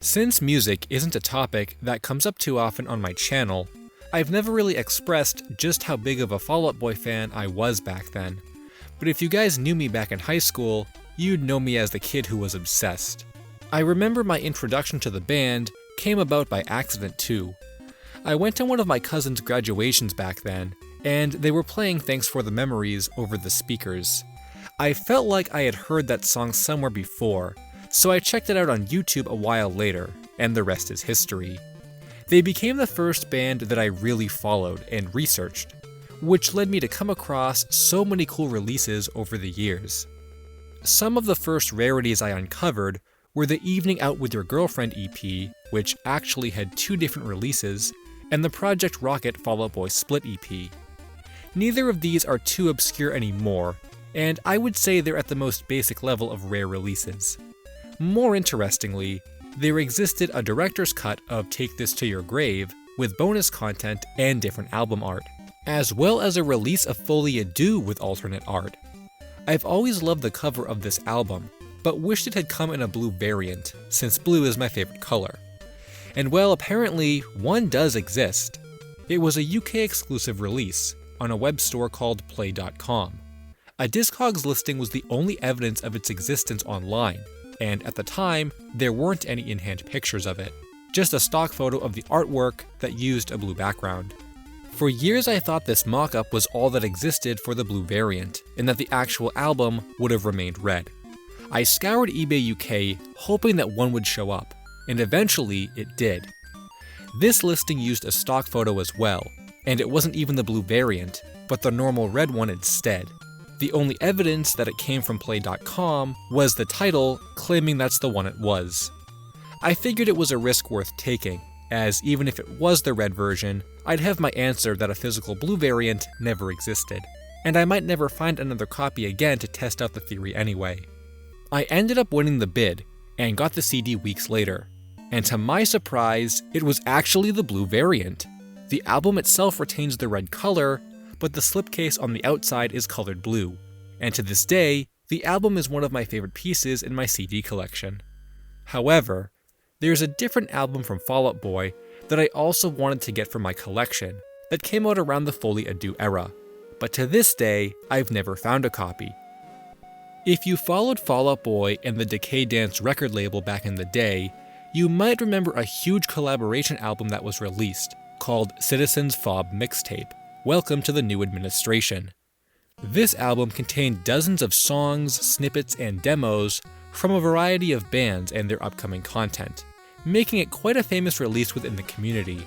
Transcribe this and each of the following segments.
Since music isn't a topic that comes up too often on my channel, I've never really expressed just how big of a Fall Out Boy fan I was back then. But if you guys knew me back in high school, you'd know me as the kid who was obsessed. I remember my introduction to the band came about by accident too. I went to one of my cousin's graduations back then, and they were playing Thanks for the Memories over the speakers. I felt like I had heard that song somewhere before, so I checked it out on YouTube a while later, and the rest is history. They became the first band that I really followed and researched, which led me to come across so many cool releases over the years. Some of the first rarities I uncovered were the Evening Out With Your Girlfriend EP, which actually had 2 different releases, and the Project Rocket Fall Out Boy Split EP. Neither of these are too obscure anymore, and I would say they're at the most basic level of rare releases. More interestingly, there existed a director's cut of Take This to Your Grave with bonus content and different album art, as well as a release of Folie à Deux with alternate art. I've always loved the cover of this album, but wished it had come in a blue variant, since blue is my favorite color. And well, apparently one does exist. It was a UK exclusive release on a web store called play.com. A Discogs listing was the only evidence of its existence online, and at the time, there weren't any in-hand pictures of it, just a stock photo of the artwork that used a blue background. For years I thought this mock-up was all that existed for the blue variant, and that the actual album would have remained red. I scoured eBay UK hoping that one would show up, and eventually it did. This listing used a stock photo as well, and it wasn't even the blue variant, but the normal red one instead. The only evidence that it came from play.com was the title claiming that's the one it was. I figured it was a risk worth taking, as even if it was the red version, I'd have my answer that a physical blue variant never existed, and I might never find another copy again to test out the theory anyway. I ended up winning the bid, and got the CD weeks later, and to my surprise, it was actually the blue variant. The album itself retains the red color, but the slipcase on the outside is colored blue, and to this day, the album is one of my favorite pieces in my CD collection. However, there's a different album from Fall Out Boy that I also wanted to get for my collection that came out around the Folie à Deux era, but to this day, I've never found a copy. If you followed Fall Out Boy and the Decay Dance record label back in the day, you might remember a huge collaboration album that was released, called Citizens Fob Mixtape, Welcome to the New Administration. This album contained dozens of songs, snippets, and demos from a variety of bands and their upcoming content, making it quite a famous release within the community.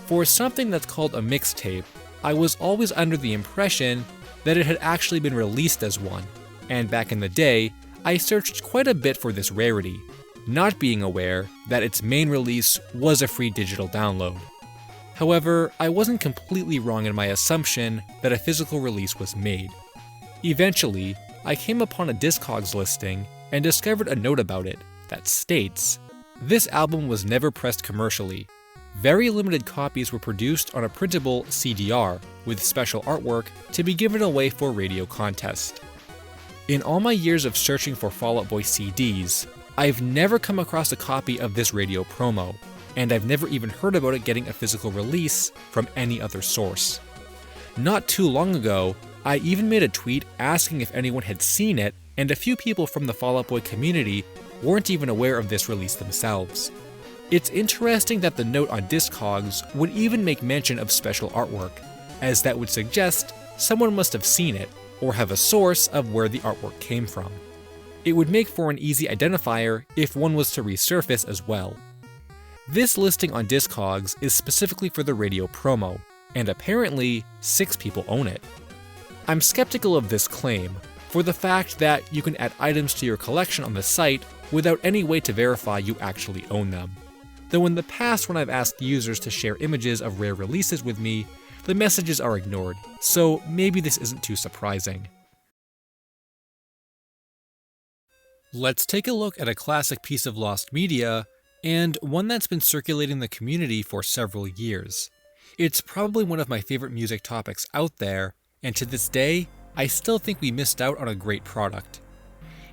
For something that's called a mixtape, I was always under the impression that it had actually been released as one, and back in the day, I searched quite a bit for this rarity, not being aware that its main release was a free digital download. However, I wasn't completely wrong in my assumption that a physical release was made. Eventually, I came upon a Discogs listing and discovered a note about it that states, "This album was never pressed commercially. Very limited copies were produced on a printable CDR with special artwork to be given away for radio contest." In all my years of searching for Fall Out Boy CDs, I've never come across a copy of this radio promo, and I've never even heard about it getting a physical release from any other source. Not too long ago, I even made a tweet asking if anyone had seen it, and a few people from the Fall Out Boy community weren't even aware of this release themselves. It's interesting that the note on Discogs would even make mention of special artwork, as that would suggest someone must have seen it, or have a source of where the artwork came from. It would make for an easy identifier if one was to resurface as well. This listing on Discogs is specifically for the radio promo, and apparently 6 people own it. I'm skeptical of this claim, for the fact that you can add items to your collection on the site without any way to verify you actually own them. Though in the past when I've asked users to share images of rare releases with me, the messages are ignored, so maybe this isn't too surprising. Let's take a look at a classic piece of lost media, and one that's been circulating the community for several years. It's probably one of my favorite music topics out there, and to this day, I still think we missed out on a great product.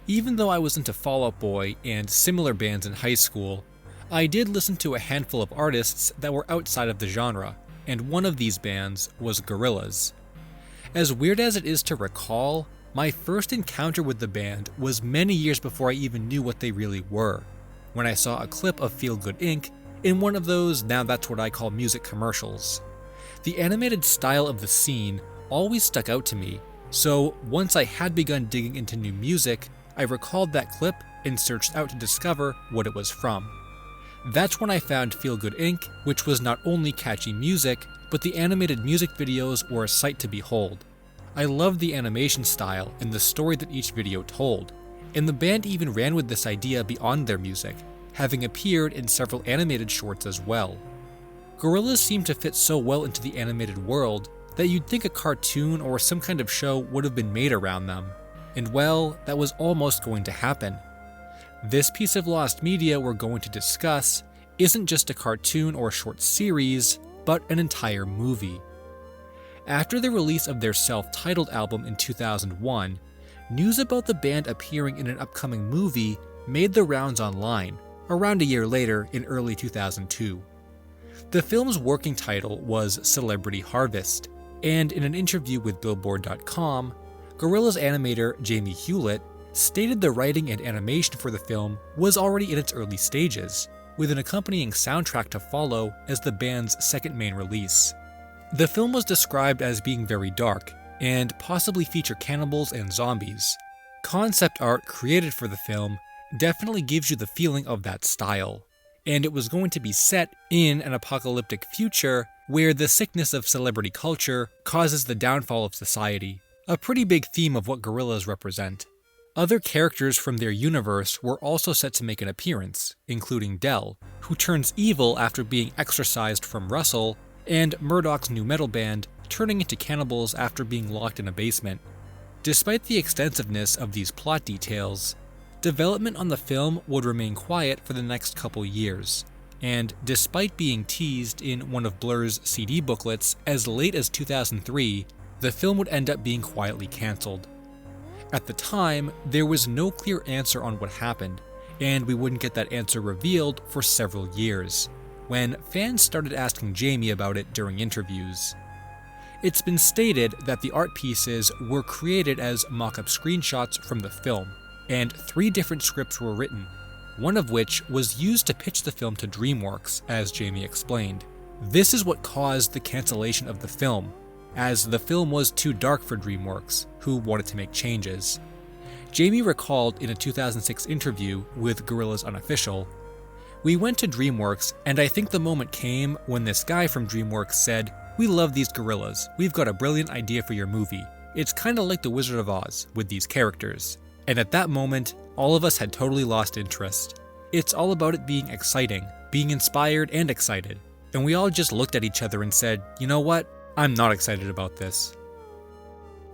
Even though I was into Fall Out Boy and similar bands in high school, I did listen to a handful of artists that were outside of the genre, and one of these bands was Gorillaz. As weird as it is to recall, my first encounter with the band was many years before I even knew what they really were, when I saw a clip of Feel Good Inc. in one of those now that's what I call music commercials. The animated style of the scene always stuck out to me, so once I had begun digging into new music, I recalled that clip and searched out to discover what it was from. That's when I found Feel Good Inc., which was not only catchy music, but the animated music videos were a sight to behold. I loved the animation style and the story that each video told, and the band even ran with this idea beyond their music, having appeared in several animated shorts as well. Gorillaz seemed to fit so well into the animated world that you'd think a cartoon or some kind of show would have been made around them, and well, that was almost going to happen. This piece of lost media we're going to discuss isn't just a cartoon or short series, but an entire movie. After the release of their self-titled album in 2001, news about the band appearing in an upcoming movie made the rounds online, around a year later in early 2002. The film's working title was Celebrity Harvest, and in an interview with Billboard.com, Gorillaz animator Jamie Hewlett stated the writing and animation for the film was already in its early stages, with an accompanying soundtrack to follow as the band's second main release. The film was described as being very dark, and possibly feature cannibals and zombies. Concept art created for the film definitely gives you the feeling of that style, and it was going to be set in an apocalyptic future where the sickness of celebrity culture causes the downfall of society, a pretty big theme of what Gorillaz represent. Other characters from their universe were also set to make an appearance, including Del, who turns evil after being exorcised from Russell, and Murdoch's new metal band turning into cannibals after being locked in a basement. Despite the extensiveness of these plot details, development on the film would remain quiet for the next couple years, and despite being teased in one of Blur's CD booklets as late as 2003, the film would end up being quietly cancelled. At the time, there was no clear answer on what happened, and we wouldn't get that answer revealed for several years, when fans started asking Jamie about it during interviews. It's been stated that the art pieces were created as mock-up screenshots from the film, and 3 different scripts were written, one of which was used to pitch the film to DreamWorks, as Jamie explained. This is what caused the cancellation of the film, as the film was too dark for DreamWorks, who wanted to make changes. Jamie recalled in a 2006 interview with Gorillaz Unofficial, "We went to DreamWorks, and I think the moment came when this guy from DreamWorks said, 'We love these gorillas, we've got a brilliant idea for your movie. It's kinda like The Wizard of Oz, with these characters.' And at that moment, all of us had totally lost interest. It's all about it being exciting, being inspired and excited. And we all just looked at each other and said, you know what? I'm not excited about this."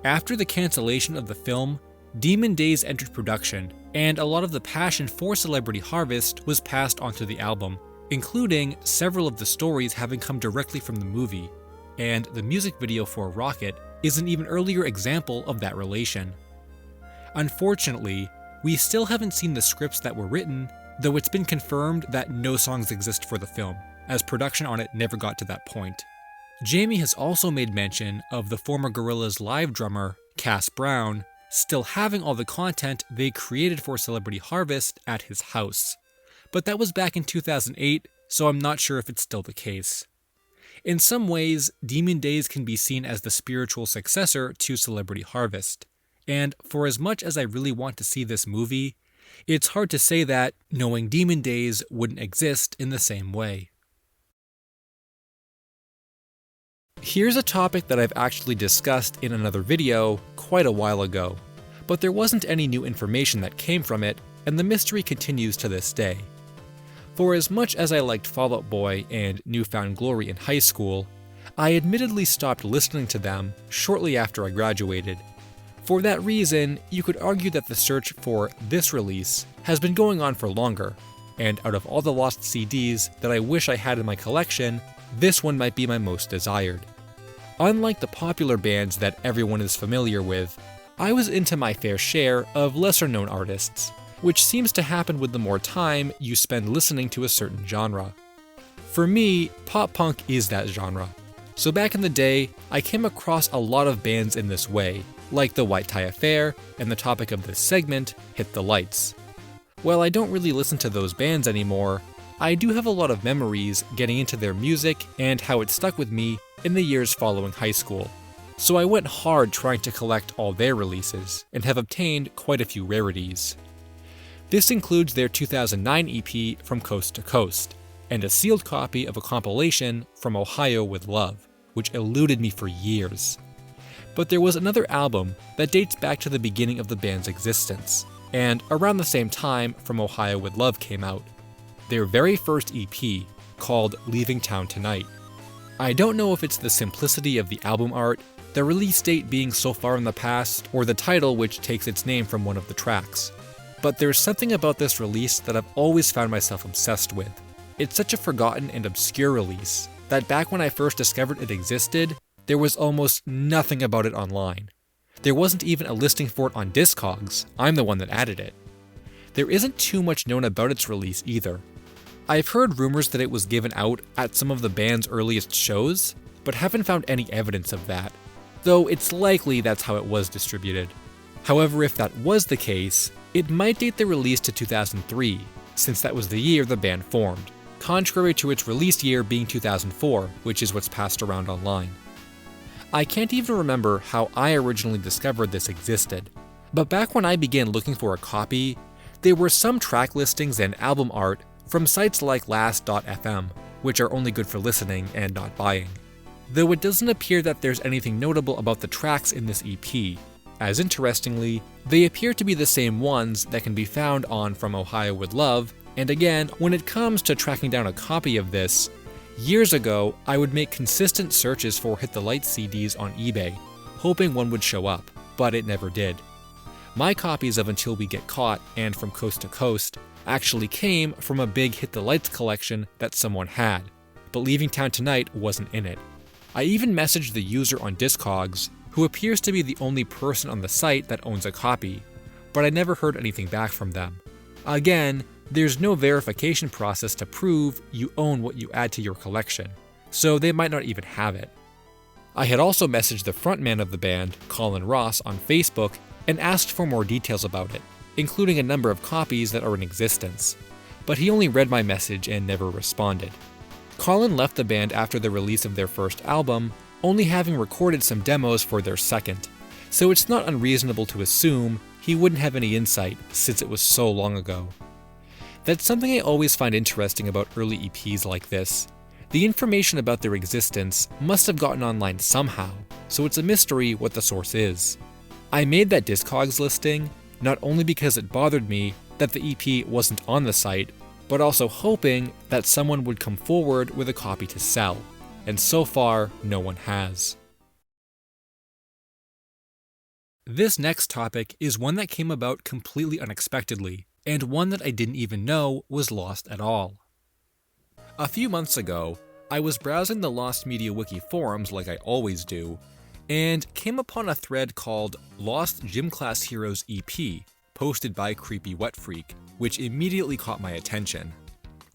After the cancellation of the film, Demon Days entered production, and a lot of the passion for Celebrity Harvest was passed onto the album, including several of the stories having come directly from the movie, and the music video for Rocket is an even earlier example of that relation. Unfortunately, we still haven't seen the scripts that were written, though it's been confirmed that no songs exist for the film, as production on it never got to that point. Jamie has also made mention of the former Gorillaz live drummer, Cass Brown, still having all the content they created for Celebrity Harvest at his house. But that was back in 2008, so I'm not sure if it's still the case. In some ways, Demon Days can be seen as the spiritual successor to Celebrity Harvest. And for as much as I really want to see this movie, it's hard to say that knowing Demon Days wouldn't exist in the same way. Here's a topic that I've actually discussed in another video quite a while ago, but there wasn't any new information that came from it, and the mystery continues to this day. For as much as I liked Fall Out Boy and New Found Glory in high school, I admittedly stopped listening to them shortly after I graduated. For that reason, you could argue that the search for this release has been going on for longer, and out of all the lost CDs that I wish I had in my collection, this one might be my most desired. Unlike the popular bands that everyone is familiar with, I was into my fair share of lesser-known artists, which seems to happen with the more time you spend listening to a certain genre. For me, pop punk is that genre. So back in the day, I came across a lot of bands in this way, like the White Tie Affair and the topic of this segment, Hit the Lights. While I don't really listen to those bands anymore, I do have a lot of memories getting into their music and how it stuck with me in the years following high school. So I went hard trying to collect all their releases, and have obtained quite a few rarities. This includes their 2009 EP From Coast to Coast, and a sealed copy of a compilation From Ohio with Love, which eluded me for years. But there was another album that dates back to the beginning of the band's existence, and around the same time From Ohio with Love came out, their very first EP, called Leaving Town Tonight. I don't know if it's the simplicity of the album art, the release date being so far in the past, or the title which takes its name from one of the tracks, but there's something about this release that I've always found myself obsessed with. It's such a forgotten and obscure release that back when I first discovered it existed, there was almost nothing about it online. There wasn't even a listing for it on Discogs. I'm the one that added it. There isn't too much known about its release either. I've heard rumors that it was given out at some of the band's earliest shows, but haven't found any evidence of that, though it's likely that's how it was distributed. However, if that was the case, it might date the release to 2003, since that was the year the band formed, contrary to its release year being 2004, which is what's passed around online. I can't even remember how I originally discovered this existed, but back when I began looking for a copy, there were some track listings and album art from sites like last.fm, which are only good for listening and not buying. Though it doesn't appear that there's anything notable about the tracks in this EP, as interestingly, they appear to be the same ones that can be found on From Ohio with Love, and again, when it comes to tracking down a copy of this, years ago I would make consistent searches for Hit the Lights CDs on eBay, hoping one would show up, but it never did. My copies of Until We Get Caught and From Coast to Coast actually came from a big Hit the Lights collection that someone had, but Leaving Town Tonight wasn't in it. I even messaged the user on Discogs, who appears to be the only person on the site that owns a copy, but I never heard anything back from them. Again, there's no verification process to prove you own what you add to your collection, so they might not even have it. I had also messaged the frontman of the band, Colin Ross, on Facebook and asked for more details about it, including a number of copies that are in existence, but he only read my message and never responded. Colin left the band after the release of their first album, only having recorded some demos for their second, so it's not unreasonable to assume he wouldn't have any insight since it was so long ago. That's something I always find interesting about early EPs like this. The information about their existence must have gotten online somehow, so it's a mystery what the source is. I made that Discogs listing not only because it bothered me that the EP wasn't on the site, but also hoping that someone would come forward with a copy to sell, and so far, no one has. This next topic is one that came about completely unexpectedly, and one that I didn't even know was lost at all. A few months ago, I was browsing the Lost Media Wiki forums like I always do, and came upon a thread called Lost Gym Class Heroes EP, posted by Creepy Wet Freak, which immediately caught my attention.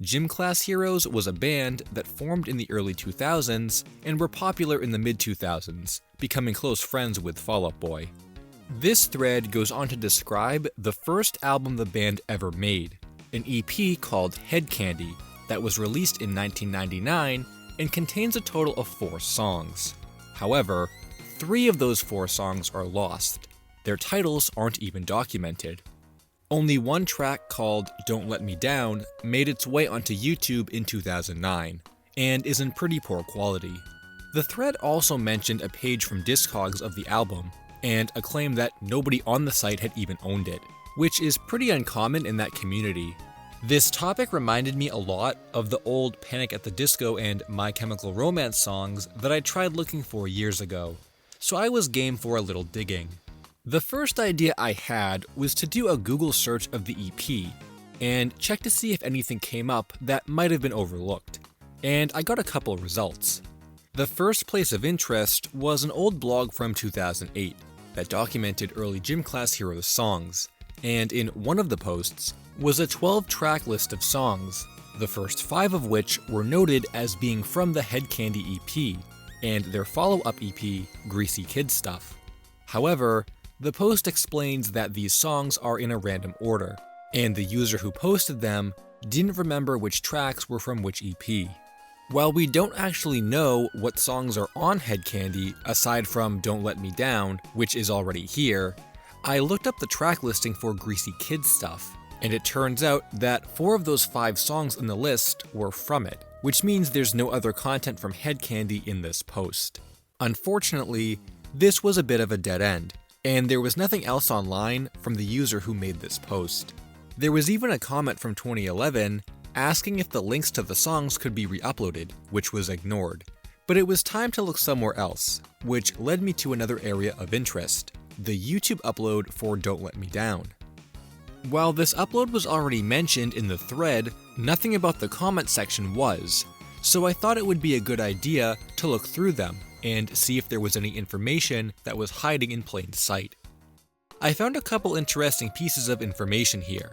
Gym Class Heroes was a band that formed in the early 2000s and were popular in the mid-2000s, becoming close friends with Fall Out Boy. This thread goes on to describe the first album the band ever made, an EP called Hed Candy that was released in 1999 and contains a total of 4 songs. However, 3 of those 4 songs are lost. Their titles aren't even documented. Only one track called Don't Let Me Down made its way onto YouTube in 2009, and is in pretty poor quality. The thread also mentioned a page from Discogs of the album, and a claim that nobody on the site had even owned it, which is pretty uncommon in that community. This topic reminded me a lot of the old Panic at the Disco and My Chemical Romance songs that I tried looking for years ago, so I was game for a little digging. The first idea I had was to do a Google search of the EP, and check to see if anything came up that might have been overlooked, and I got a couple results. The first place of interest was an old blog from 2008 that documented early Gym Class Heroes songs, and in one of the posts was a 12-track list of songs, the first 5 of which were noted as being from the Hed Candy EP, and their follow-up EP, Greasy Kid Stuff. However, the post explains that these songs are in a random order, and the user who posted them didn't remember which tracks were from which EP. While we don't actually know what songs are on Hed Candy aside from Don't Let Me Down, which is already here, I looked up the track listing for Greasy Kid Stuff, and it turns out that 4 of those 5 songs in the list were from it, which means there's no other content from Hed Candy in this post. Unfortunately, this was a bit of a dead end, and there was nothing else online from the user who made this post. There was even a comment from 2011 asking if the links to the songs could be re-uploaded, which was ignored. But it was time to look somewhere else, which led me to another area of interest, the YouTube upload for Don't Let Me Down. While this upload was already mentioned in the thread, nothing about the comment section was, so I thought it would be a good idea to look through them and see if there was any information that was hiding in plain sight. I found a couple interesting pieces of information here.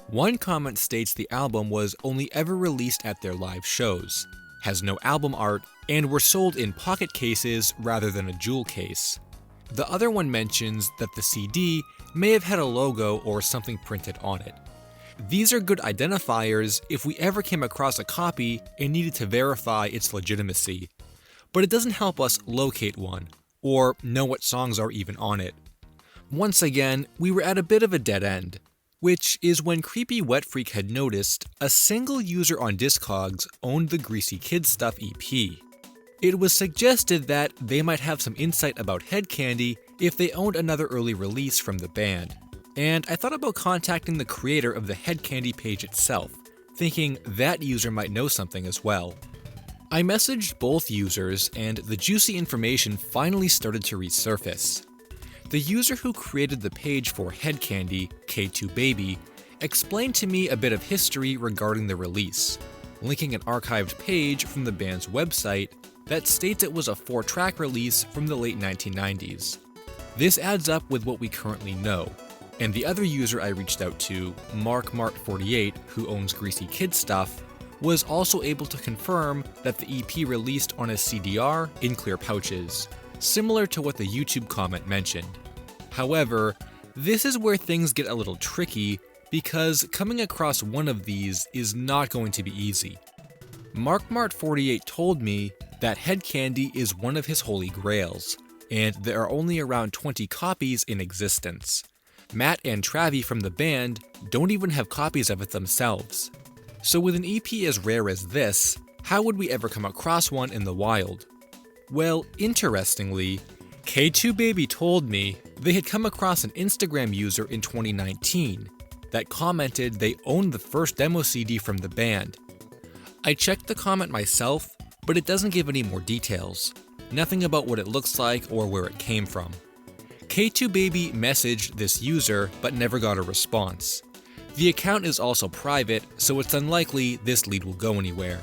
One comment states the album was only ever released at their live shows, has no album art, and were sold in pocket cases rather than a jewel case. The other one mentions that the CD may have had a logo or something printed on it. These are good identifiers if we ever came across a copy and needed to verify its legitimacy, but it doesn't help us locate one, or know what songs are even on it. Once again, we were at a bit of a dead end, which is when Creepy Wet Freak had noticed a single user on Discogs owned the Greasy Kid Stuff EP. It was suggested that they might have some insight about Hed Candy if they owned another early release from the band, and I thought about contacting the creator of the Hed Candy page itself, thinking that user might know something as well. I messaged both users, and the juicy information finally started to resurface. The user who created the page for Hed Candy, K2Baby, explained to me a bit of history regarding the release, linking an archived page from the band's website that states it was a 4-track release from the late 1990s. This adds up with what we currently know, and the other user I reached out to, MarkMart48, who owns Greasy Kid Stuff, was also able to confirm that the EP released on a CDR in clear pouches, similar to what the YouTube comment mentioned. However, this is where things get a little tricky because coming across one of these is not going to be easy. MarkMart48 told me that Hed Candy is one of his holy grails, and there are only around 20 copies in existence. Matt and Travi from the band don't even have copies of it themselves. So with an EP as rare as this, how would we ever come across one in the wild? Well, interestingly, K2Baby told me they had come across an Instagram user in 2019 that commented they owned the first demo CD from the band. I checked the comment myself, but it doesn't give any more details. Nothing about what it looks like or where it came from. K2Baby messaged this user but never got a response. The account is also private, so it's unlikely this lead will go anywhere.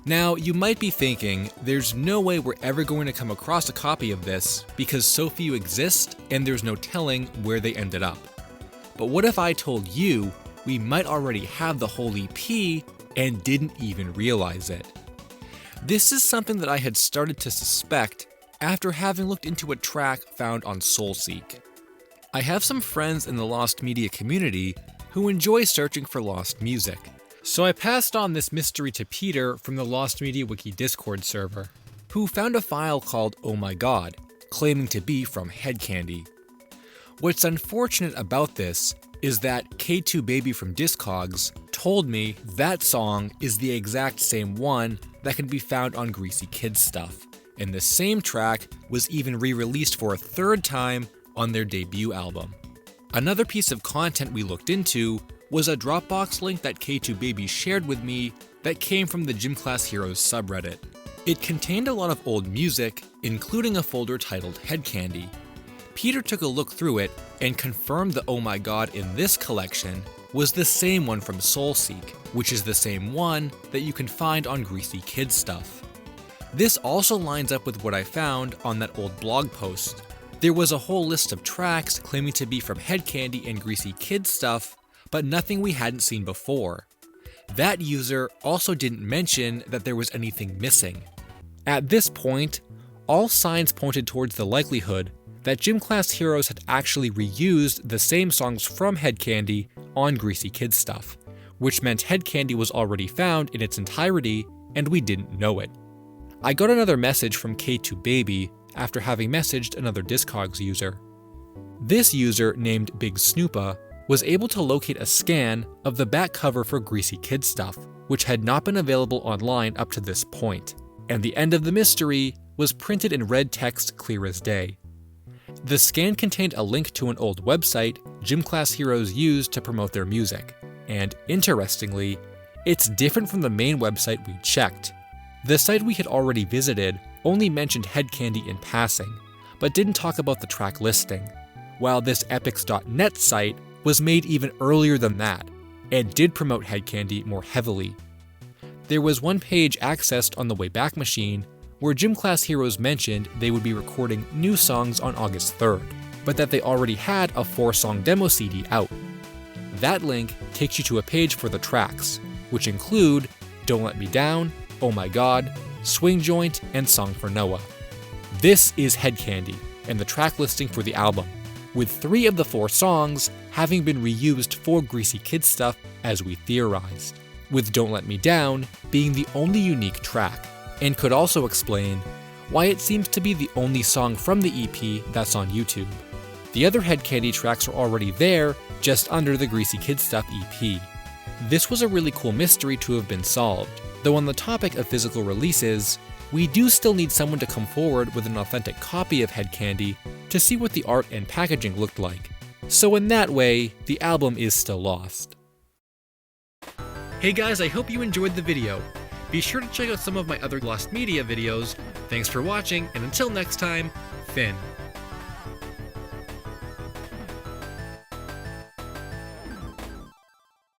Now, you might be thinking, there's no way we're ever going to come across a copy of this because so few exist and there's no telling where they ended up. But what if I told you we might already have the whole EP and didn't even realize it? This is something that I had started to suspect after having looked into a track found on SoulSeek. I have some friends in the lost media community who enjoy searching for lost music, so I passed on this mystery to Peter from the Lost Media Wiki Discord server, who found a file called Oh My God, claiming to be from Hed Candy. What's unfortunate about this is that K2Baby from Discogs told me that song is the exact same one that can be found on Greasy Kid Stuff, and the same track was even re-released for a 3rd time on their debut album. Another piece of content we looked into was a Dropbox link that K2Baby shared with me that came from the Gym Class Heroes subreddit. It contained a lot of old music, including a folder titled Hed Candy. Peter took a look through it and confirmed the Oh My God in this collection was the same one from SoulSeek, which is the same one that you can find on Greasy Kid Stuff. This also lines up with what I found on that old blog post, There was a whole list of tracks claiming to be from Hed Candy and Greasy Kid Stuff, but nothing we hadn't seen before. That user also didn't mention that there was anything missing. At this point, all signs pointed towards the likelihood that Gym Class Heroes had actually reused the same songs from Hed Candy on Greasy Kid Stuff, which meant Hed Candy was already found in its entirety and we didn't know it. I got another message from K2Baby after having messaged another Discogs user. This user, named Big Snoopa, was able to locate a scan of the back cover for Greasy Kid Stuff, which had not been available online up to this point, and the end of the mystery was printed in red text clear as day. The scan contained a link to an old website Gym Class Heroes used to promote their music, and interestingly, it's different from the main website we checked. The site we had already visited only mentioned Hed Candy in passing, but didn't talk about the track listing, while this epics.net site was made even earlier than that, and did promote Hed Candy more heavily. There was one page accessed on the Wayback Machine where Gym Class Heroes mentioned they would be recording new songs on August 3rd, but that they already had a 4-song demo CD out. That link takes you to a page for the tracks, which include Don't Let Me Down, Oh My God, Swing Joint, and Song for Noah. This is Hed Candy, and the track listing for the album, with 3 of the 4 songs having been reused for Greasy Kid Stuff as we theorized, with Don't Let Me Down being the only unique track, and could also explain why it seems to be the only song from the EP that's on YouTube. The other Hed Candy tracks are already there, just under the Greasy Kid Stuff EP. This was a really cool mystery to have been solved, though on the topic of physical releases, we do still need someone to come forward with an authentic copy of Hed Candy to see what the art and packaging looked like. So in that way, the album is still lost. Hey guys, I hope you enjoyed the video. Be sure to check out some of my other Lost Media videos. Thanks for watching, and until next time, Finn.